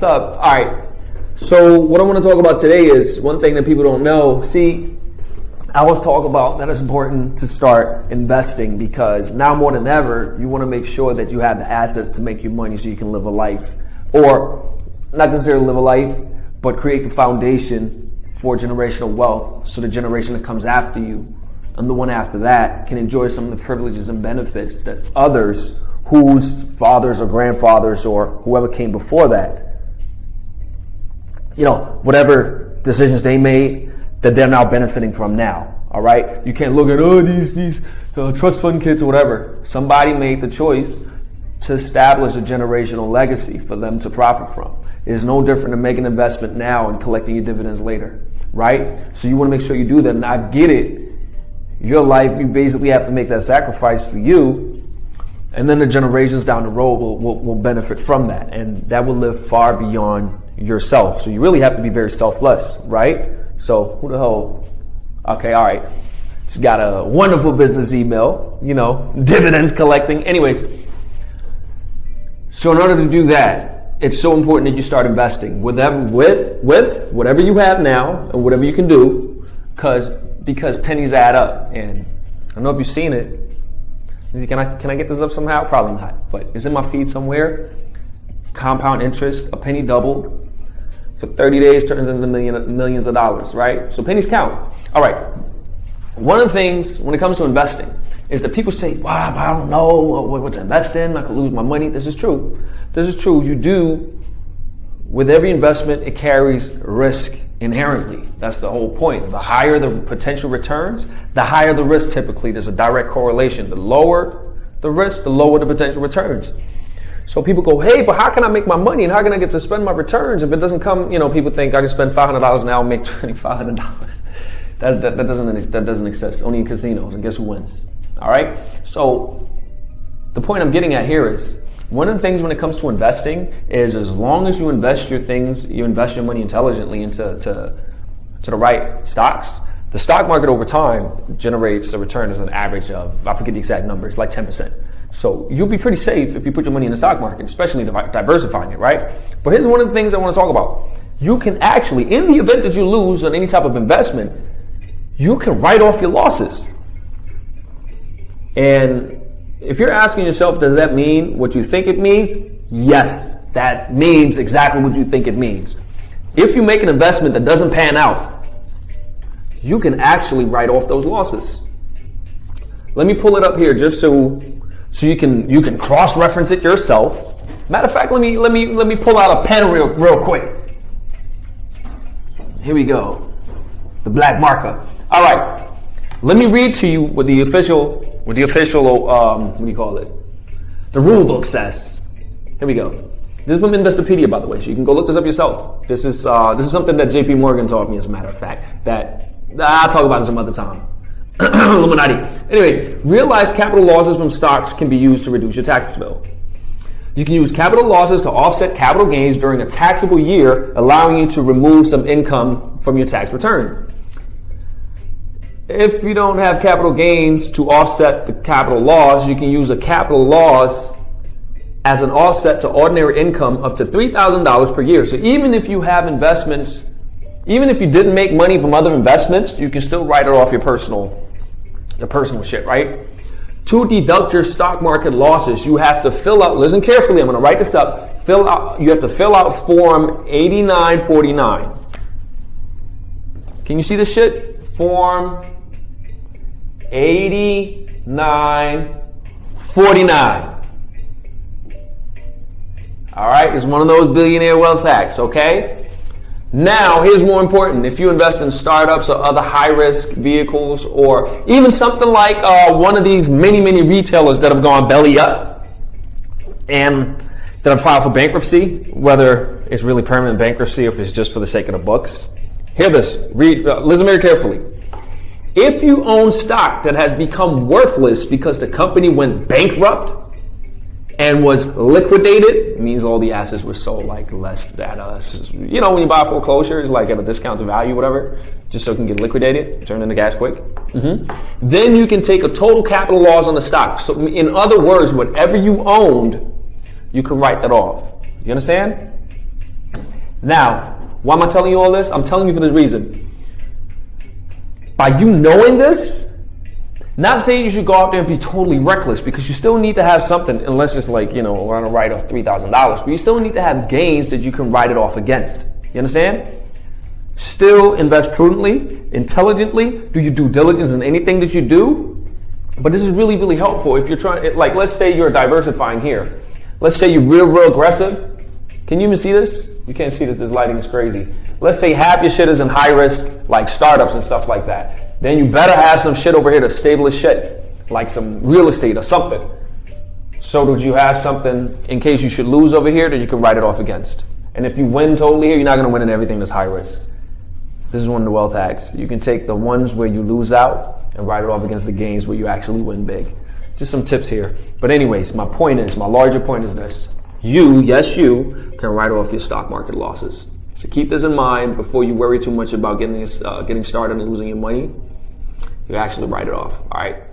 What's up? All right. So what I want to talk about today is one thing that people don't know. See, I always talk about that it's important to start investing because now more than ever, you want to make sure that you have the assets to make you money so you can live a life. Or not necessarily live a life, but create the foundation for generational wealth so the generation that comes after you and the one after that can enjoy some of the privileges and benefits that others whose fathers or grandfathers or whoever came before that, whatever decisions they made that they're now benefiting from now. All right. You can't look at, these trust fund kids or whatever. Somebody made the choice to establish a generational legacy for them to profit from. It's no different than making an investment now and collecting your dividends later. Right. So you want to make sure you do that. And I get it. Your life, you basically have to make that sacrifice for you. And then the generations down the road will benefit from that. And that will live far beyond yourself. So you really have to be very selfless, right? So who the hell? Okay, all right. Just got a wonderful business email, dividends collecting. Anyways, so in order to do that, it's so important that you start investing with whatever you have now and whatever you can do, because pennies add up. And I don't know if you've seen it. Can I get this up somehow? Probably not, but it's in my feed somewhere. Compound interest, a penny doubled. For 30 days turns into millions of dollars, right? So pennies count. All right. One of the things when it comes to investing is that people say, wow, I don't know what to invest in. I could lose my money. This is true. You do. With every investment, it carries risk inherently. That's the whole point. The higher the potential returns, the higher the risk typically. There's a direct correlation. The lower the risk, the lower the potential returns. So people go, hey, but how can I make my money and how can I get to spend my returns if it doesn't come? People think I can spend $500 now and make $2,500. That doesn't exist. Only in casinos, and guess who wins? All right. So the point I'm getting at here is one of the things when it comes to investing is as long as you invest your money intelligently into the right stocks. The stock market over time generates a return as an average of, I forget the exact number, it's like 10%. So you'll be pretty safe if you put your money in the stock market, especially diversifying it, right? But here's one of the things I want to talk about. You can actually, in the event that you lose on any type of investment, you can write off your losses. And if you're asking yourself, does that mean what you think it means? Yes, that means exactly what you think it means. If you make an investment that doesn't pan out, you can actually write off those losses. Let me pull it up here just so you can cross-reference it yourself. Matter of fact, let me pull out a pen real quick. Here we go. The black marker. All right. Let me read to you what the official what do you call it? The rule book says. Here we go. This is from Investopedia, by the way, so you can go look this up yourself. This is something that JP Morgan taught me, as a matter of fact, that I'll talk about it some other time. Illuminati. Anyway, realized capital losses from stocks can be used to reduce your tax bill. You can use capital losses to offset capital gains during a taxable year, allowing you to remove some income from your tax return. If you don't have capital gains to offset the capital loss, you can use a capital loss as an offset to ordinary income up to $3,000 per year. So even if you have investments, even if you didn't make money from other investments, you can still write it off your personal shit, right? To deduct your stock market losses, you have to fill out, listen carefully, I'm going to write this up, you have to fill out Form 8949. Can you see this shit? Form 8949. All right, it's one of those billionaire wealth hacks, okay? Now, here's more important. If you invest in startups or other high-risk vehicles, or even something like one of these many retailers that have gone belly up and that have filed for bankruptcy, whether it's really permanent bankruptcy or if it's just for the sake of the books, hear this. Listen very carefully. If you own stock that has become worthless because the company went bankrupt and was liquidated, it means all the assets were sold like less than when you buy a foreclosure, it's like at a discount to value, whatever, just so it can get liquidated, turn into gas quick. Then you can take a total capital loss on the stock. So in other words, whatever you owned, you can write that off. You understand? Now, why am I telling you all this? I'm telling you for this reason. By you knowing this, not saying you should go out there and be totally reckless, because you still need to have something, unless it's like, you know, we're on a write off $3,000, but you still need to have gains that you can write it off against. You understand? Still invest prudently, intelligently, do your due diligence in anything that you do. But this is really, really helpful if you're trying, like, let's say you're diversifying here. Let's say you're real aggressive. Can you even see this? You can't see that this lighting is crazy. Let's say half your shit is in high risk, like startups and stuff like that. Then you better have some shit over here that's stable as shit, like some real estate or something. So that you have something in case you should lose over here that you can write it off against. And if you win totally here, you're not going to win in everything that's high risk. This is one of the wealth hacks. You can take the ones where you lose out and write it off against the gains where you actually win big. Just some tips here. But anyways, my larger point is this. You, yes you, can write off your stock market losses. So keep this in mind before you worry too much about getting started and losing your money. You actually write it off, all right?